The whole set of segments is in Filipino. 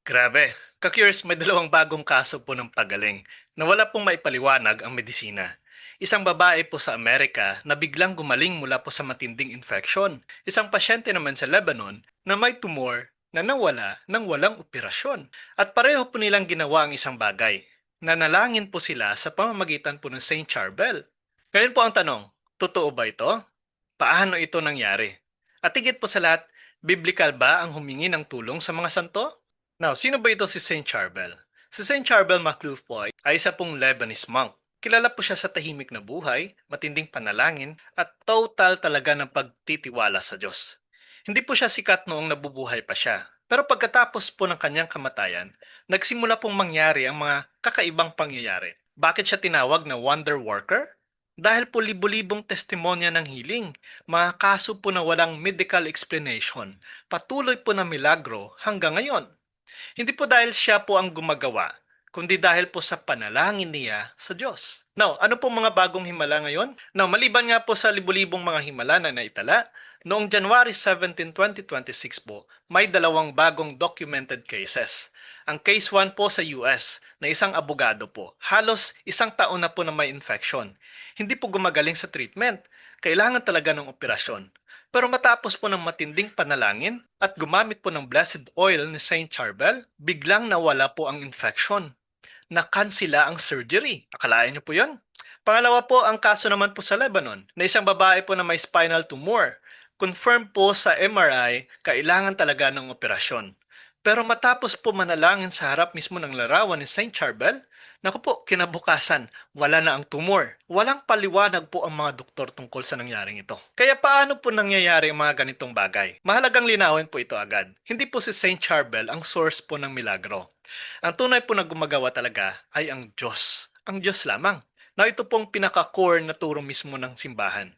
Grabe, ka-curious may dalawang bagong kaso po ng pagaling na wala pong maipaliwanag ang medisina. Isang babae po sa Amerika na biglang gumaling mula po sa matinding infeksyon. Isang pasyente naman sa Lebanon na may tumor na nawala nang walang operasyon. At pareho po nilang ginawa ang isang bagay. Nanalangin po sila sa pamamagitan po ng Saint Charbel. Ngayon po ang tanong, totoo ba ito? Paano ito nangyari? At higit po sa lahat, biblical ba ang humingi ng tulong sa mga santo? Now, sino ba ito si Saint Charbel? Si Saint Charbel Macluf po ay isa pong Lebanese monk. Kilala po siya sa tahimik na buhay, matinding panalangin, at total talaga ng pagtitiwala sa Diyos. Hindi po siya sikat noong nabubuhay pa siya. Pero pagkatapos po ng kanyang kamatayan, nagsimula pong mangyari ang mga kakaibang pangyayari. Bakit siya tinawag na wonder worker? Dahil po libo-libong testimonya ng healing, mga kaso po na walang medical explanation, patuloy po na milagro hanggang ngayon. Hindi po dahil siya po ang gumagawa, kundi dahil po sa panalangin niya sa Diyos. Now, ano po mga bagong himala ngayon? Now, maliban nga po sa libu-libong mga himala na naitala, noong January 17, 2026 po, may dalawang bagong documented cases. Ang case 1 po sa US na isang abogado po, halos isang taon na po na may infection. Hindi po gumagaling sa treatment. Kailangan talaga ng operasyon. Pero matapos po ng matinding panalangin at gumamit po ng blessed oil ni Saint Charbel, biglang nawala po ang infection. Nakansila ang surgery. Akalain niyo po yun? Pangalawa po, ang kaso naman po sa Lebanon, na isang babae po na may spinal tumor. Confirm po sa MRI, kailangan talaga ng operasyon. Pero matapos po manalangin sa harap mismo ng larawan ni Saint Charbel, naku po, kinabukasan, wala na ang tumor. Walang paliwanag po ang mga doktor tungkol sa nangyaring ito. Kaya paano po nangyayari ang mga ganitong bagay? Mahalagang linawin po ito agad. Hindi po si Saint Charbel ang source po ng milagro. Ang tunay po na gumagawa talaga ay ang Diyos. Ang Diyos lamang. Na ito pong pinaka-core na turo mismo ng simbahan.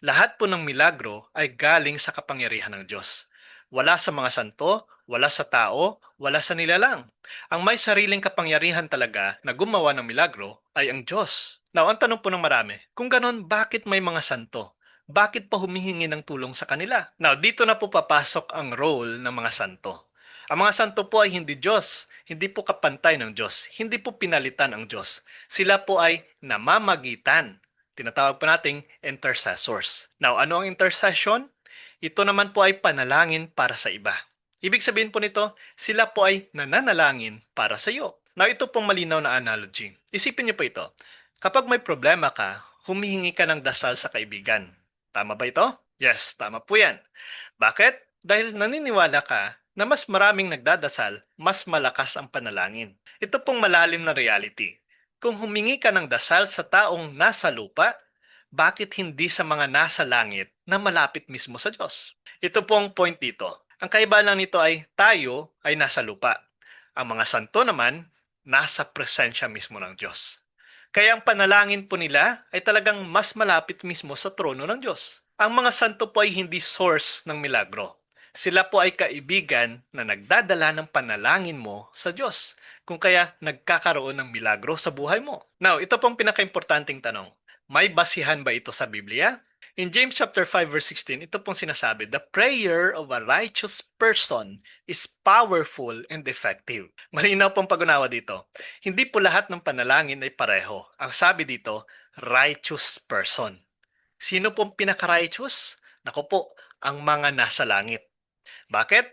Lahat po ng milagro ay galing sa kapangyarihan ng Diyos. Wala sa mga santo, wala sa tao, wala sa nilalang. Ang may sariling kapangyarihan talaga na gumawa ng milagro ay ang Diyos. Now, ang tanong po ng marami, kung ganon, bakit may mga santo? Bakit pa humihingi ng tulong sa kanila? Now, dito na po papasok ang role ng mga santo. Ang mga santo po ay hindi Diyos, hindi po kapantay ng Diyos, hindi po pinalitan ang Diyos. Sila po ay namamagitan. Tinatawag po nating intercessors. Now, ano ang intercession? Ito naman po ay panalangin para sa iba. Ibig sabihin po nito, sila po ay nananalangin para sa iyo. Now, ito pong malinaw na analogy. Isipin niyo po ito. Kapag may problema ka, humihingi ka ng dasal sa kaibigan. Tama ba ito? Yes, tama po yan. Bakit? Dahil naniniwala ka na mas maraming nagdadasal, mas malakas ang panalangin. Ito pong malalim na reality. Kung humingi ka ng dasal sa taong nasa lupa, bakit hindi sa mga nasa langit na malapit mismo sa Diyos? Ito po ang point dito. Ang kaibahan lang nito ay tayo ay nasa lupa. Ang mga santo naman, nasa presensya mismo ng Diyos. Kaya ang panalangin po nila ay talagang mas malapit mismo sa trono ng Diyos. Ang mga santo po ay hindi source ng milagro. Sila po ay kaibigan na nagdadala ng panalangin mo sa Diyos, kung kaya nagkakaroon ng milagro sa buhay mo. Now, ito pong pinaka-importanting tanong. May basihan ba ito sa Biblia? In James chapter 5 verse 16, ito pong sinasabi, "The prayer of a righteous person is powerful and effective." Malinaw pong pag-unawa dito. Hindi po lahat ng panalangin ay pareho. Ang sabi dito, righteous person. Sino pong pinaka-righteous? Nako po, ang mga nasa langit. Bakit?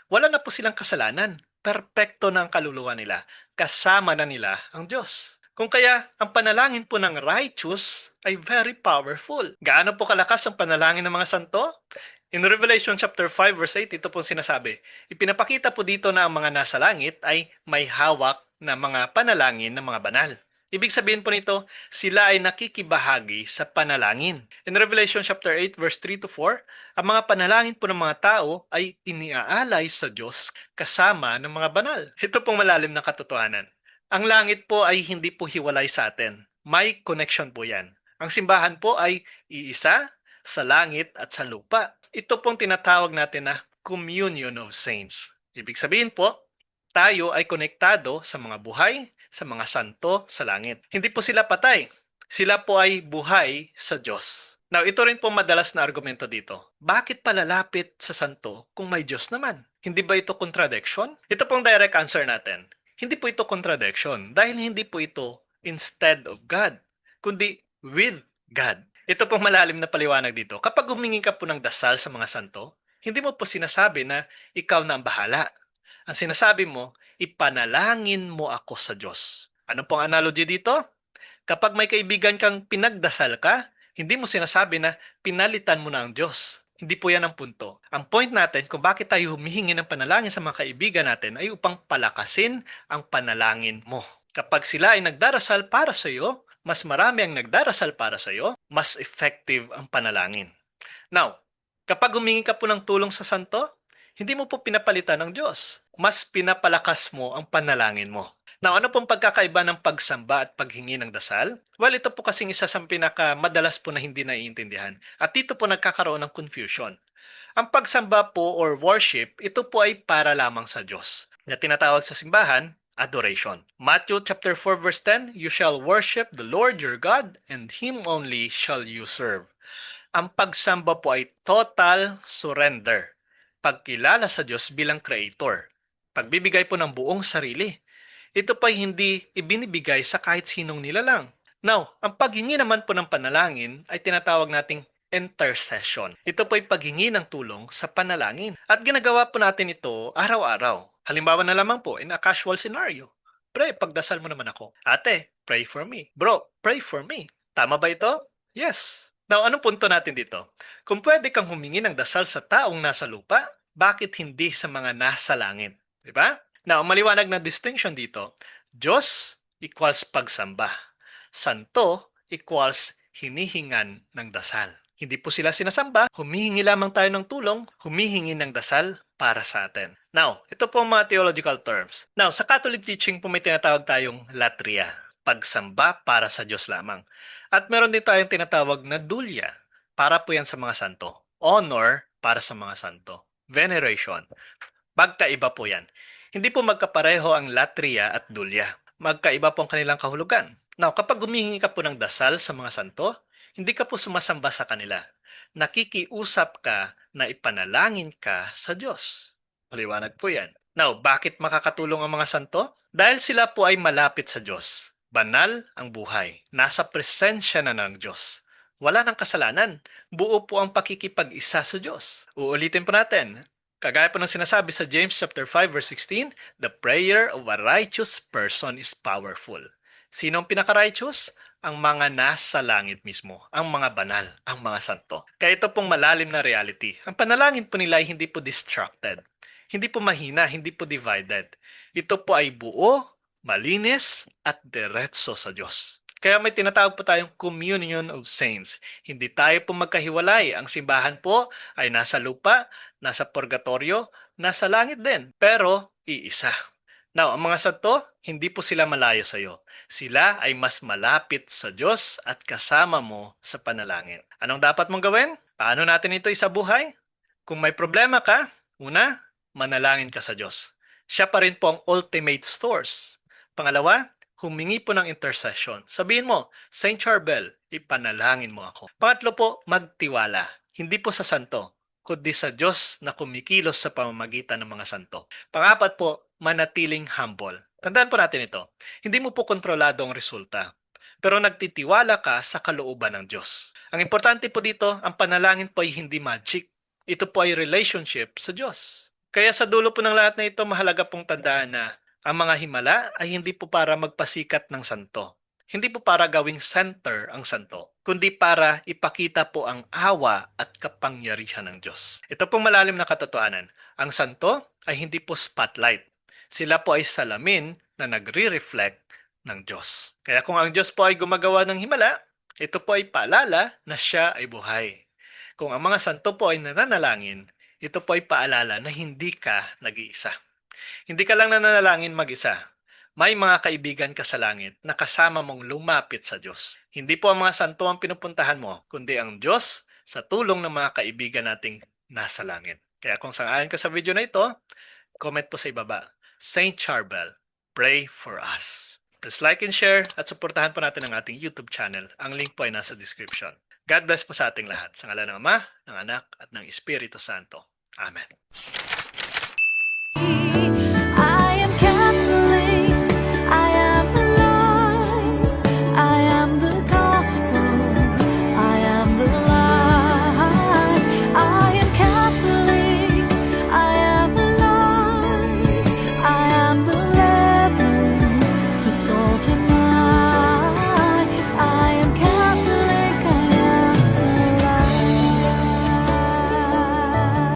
Wala na po silang kasalanan. Perpekto na ang kaluluwa nila. Kasama na nila ang Diyos. Kung kaya, ang panalangin po ng righteous ay very powerful. Gaano po kalakas ang panalangin ng mga santo? In Revelation chapter 5 verse 8, ito po sinasabi, ipinapakita po dito na ang mga nasa langit ay may hawak na mga panalangin ng mga banal. Ibig sabihin po nito, sila ay nakikibahagi sa panalangin. In Revelation chapter 8 verse 3 to 4, ang mga panalangin po ng mga tao ay iniaalay sa Diyos kasama ng mga banal. Ito pong malalim na katotohanan. Ang langit po ay hindi po hiwalay sa atin. May connection po yan. Ang simbahan po ay iisa sa langit at sa lupa. Ito pong tinatawag natin na communion of saints. Ibig sabihin po, tayo ay konektado sa mga buhay, sa mga santo sa langit. Hindi po sila patay. Sila po ay buhay sa Diyos. Now, ito rin po madalas na argumento dito. Bakit palalapit sa santo kung may Diyos naman? Hindi ba ito contradiction? Ito pong direct answer natin. Hindi po ito contradiction dahil hindi po ito instead of God, kundi with God. Ito pong malalim na paliwanag dito. Kapag humingi ka po ng dasal sa mga santo, hindi mo po sinasabi na ikaw na ang bahala. Ang sinasabi mo, ipanalangin mo ako sa Diyos. Ano pong analogy dito? Kapag may kaibigan kang pinagdasal ka, hindi mo sinasabi na pinalitan mo na ang Diyos. Hindi po yan ang punto. Ang point natin kung bakit tayo humihingi ng panalangin sa mga kaibigan natin ay upang palakasin ang panalangin mo. Kapag sila ay nagdarasal para sa iyo, mas marami ang nagdarasal para sa iyo, mas effective ang panalangin. Now, kapag humingi ka po ng tulong sa santo, hindi mo po pinapalitan ng Diyos. Mas pinapalakas mo ang panalangin mo. Now, ano pong pagkakaiba ng pagsamba at paghingi ng dasal? Well, ito po kasing isa sa pinakamadalas po na hindi naiintindihan. At dito po nagkakaroon ng confusion. Ang pagsamba po or worship, ito po ay para lamang sa Diyos. Na tinatawag sa simbahan, adoration. Matthew chapter 4 verse 10, you shall worship the Lord your God, and Him only shall you serve. Ang pagsamba po ay total surrender. Pagkilala sa Diyos bilang creator. Pagbibigay po ng buong sarili. Ito pa hindi ibinibigay sa kahit sinong nilalang. Now, ang paghingi naman po ng panalangin ay tinatawag nating intercession. Ito po ay paghingi ng tulong sa panalangin. At ginagawa po natin ito araw-araw. Halimbawa na lamang po in a casual scenario. Pre, pagdasal mo naman ako. Ate, pray for me. Bro, pray for me. Tama ba ito? Yes. Now, anong punto natin dito? Kung pwede kang humingi ng dasal sa taong nasa lupa, bakit hindi sa mga nasa langit? Diba? Now, maliwanag na distinction dito. Diyos equals pagsamba. Santo equals hinihingan ng dasal. Hindi po sila sinasamba, humihingi lamang tayo ng tulong, humihingi ng dasal para sa atin. Now, ito po ang mga theological terms. Now, sa Catholic teaching po may tinatawag tayong latria, pagsamba para sa Diyos lamang. At meron din tayong tinatawag na dulya, para po yan sa mga santo. Honor para sa mga santo. Veneration. Magkaiba po yan. Hindi po magkapareho ang latria at dulya. Magkaiba po ang kanilang kahulugan. Now, kapag humihingi ka po ng dasal sa mga santo, hindi ka po sumasamba sa kanila. Nakikiusap ka na ipanalangin ka sa Diyos. Maliwanag po yan. Now, bakit makakatulong ang mga santo? Dahil sila po ay malapit sa Diyos. Banal ang buhay. Nasa presensya na ng Diyos. Wala ng kasalanan. Buo po ang pakikipag-isa sa Diyos. Uulitin po natin. Kagaya po ng sinasabi sa James chapter 5 verse 16, the prayer of a righteous person is powerful. Sino ang pinaka-righteous? Ang mga nasa langit mismo, ang mga banal, ang mga santo. Kaya ito pong malalim na reality. Ang panalangin po nila ay hindi po distracted. Hindi po mahina, hindi po divided. Ito po ay buo, malinis, at diretso sa Diyos. Kaya may tinatawag po tayong communion of saints. Hindi tayo po magkahiwalay. Ang simbahan po ay nasa lupa, nasa purgatorio, nasa langit din. Pero iisa. Now, ang mga santo, hindi po sila malayo sa iyo. Sila ay mas malapit sa Diyos at kasama mo sa panalangin. Anong dapat mong gawin? Paano natin ito isabuhay? Kung may problema ka, una, manalangin ka sa Diyos. Siya pa rin po ang ultimate source. Pangalawa, humingi po ng intercession. Sabihin mo, Saint Charbel, ipanalangin mo ako. Pangatlo po, magtiwala. Hindi po sa santo, kundi sa Diyos na kumikilos sa pamamagitan ng mga santo. Pangapat po, manatiling humble. Tandaan po natin ito. Hindi mo po kontrolado ang resulta, pero nagtitiwala ka sa kalooban ng Diyos. Ang importante po dito, ang panalangin po ay hindi magic. Ito po ay relationship sa Diyos. Kaya sa dulo po ng lahat na ito, mahalaga pong tandaan na ang mga himala ay hindi po para magpasikat ng santo. Hindi po para gawing center ang santo, kundi para ipakita po ang awa at kapangyarihan ng Diyos. Ito pong malalim na katotohanan. Ang santo ay hindi po spotlight. Sila po ay salamin na nagre-reflect ng Diyos. Kaya kung ang Diyos po ay gumagawa ng himala, ito po ay paalala na siya ay buhay. Kung ang mga santo po ay nananalangin, ito po ay paalala na hindi ka nag-iisa. Hindi ka lang nananalangin mag-isa. May mga kaibigan ka sa langit na kasama mong lumapit sa Diyos. Hindi po ang mga santo ang pinupuntahan mo, kundi ang Diyos sa tulong ng mga kaibigan nating nasa langit. Kaya kung sang-ayon ka sa video na ito, comment po sa ibaba. Saint Charbel, pray for us. Please like and share at suportahan po natin ang ating YouTube channel. Ang link po ay nasa description. God bless po sa ating lahat. Sa ngalan ng Ama, ng Anak, at ng Espiritu Santo. Amen.